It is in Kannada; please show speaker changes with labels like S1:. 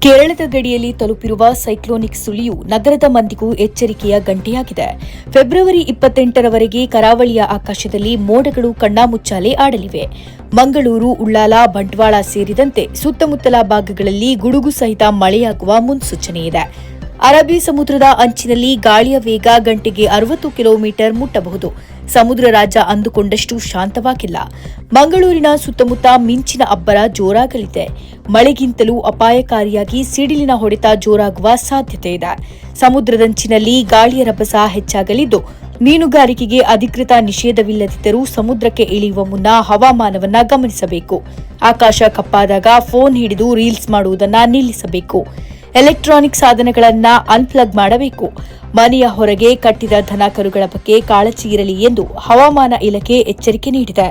S1: ಕೇರಳದ ಗಡಿಯಲ್ಲಿ ತಲುಪಿರುವ ಸೈಕ್ಲೋನಿಕ್ ಸುಳಿಯು ನಗರದ ಮಂದಿಗೂ ಎಚ್ಚರಿಕೆಯ ಗಂಟೆಯಾಗಿದೆ. ಫೆಬ್ರವರಿ 28ರವರೆಗೆ ಕರಾವಳಿಯ ಆಕಾಶದಲ್ಲಿ ಮೋಡಗಳು ಕಣ್ಣಾಮುಚ್ಚಾಲೆ ಆಡಲಿವೆ. ಮಂಗಳೂರು, ಉಳ್ಳಾಲ, ಬಂಟ್ವಾಳ ಸೇರಿದಂತೆ ಸುತ್ತಮುತ್ತಲ ಭಾಗಗಳಲ್ಲಿ ಗುಡುಗು ಸಹಿತ ಮಳೆಯಾಗುವ ಮುನ್ಸೂಚನೆಯಿದೆ. ಅರಬ್ಬಿ ಸಮುದ್ರದ ಅಂಚಿನಲ್ಲಿ ಗಾಳಿಯ ವೇಗ ಗಂಟೆಗೆ 60 ಕಿಲೋಮೀಟರ್ ಮುಟ್ಟಬಹುದು. ಸಮುದ್ರ ರಾಜ್ಯ ಅಂದುಕೊಂಡಷ್ಟು ಶಾಂತವಾಗಿಲ್ಲ. ಮಂಗಳೂರಿನ ಸುತ್ತಮುತ್ತ ಮಿಂಚಿನ ಅಬ್ಬರ ಜೋರಾಗಲಿದೆ. ಮಳೆಗಿಂತಲೂ ಅಪಾಯಕಾರಿಯಾಗಿ ಸಿಡಿಲಿನ ಹೊಡೆತ ಜೋರಾಗುವ ಸಾಧ್ಯತೆ ಇದೆ. ಸಮುದ್ರದಂಚಿನಲ್ಲಿ ಗಾಳಿಯ ರಭಸ ಹೆಚ್ಚಾಗಲಿದ್ದು, ಮೀನುಗಾರಿಕೆಗೆ ಅಧಿಕೃತ ನಿಷೇಧವಿಲ್ಲದಿದ್ದರೂ ಸಮುದ್ರಕ್ಕೆ ಇಳಿಯುವ ಮುನ್ನ ಹವಾಮಾನವನ್ನ ಗಮನಿಸಬೇಕು. ಆಕಾಶ ಕಪ್ಪಾದಾಗ ಫೋನ್ ಹಿಡಿದು ರೀಲ್ಸ್ ಮಾಡುವುದನ್ನು ನಿಲ್ಲಿಸಬೇಕು. ಎಲೆಕ್ಟ್ರಾನಿಕ್ ಸಾಧನಗಳನ್ನು ಅನ್ಪ್ಲಗ್ ಮಾಡಬೇಕು. ಮನೆಯ ಹೊರಗೆ ಕಟ್ಟಿದ ದನ ಕರುಗಳ ಬಗ್ಗೆ ಕಾಳಜಿ ಇರಲಿ ಎಂದು ಹವಾಮಾನ ಇಲಾಖೆ ಎಚ್ಚರಿಕೆ ನೀಡಿದೆ.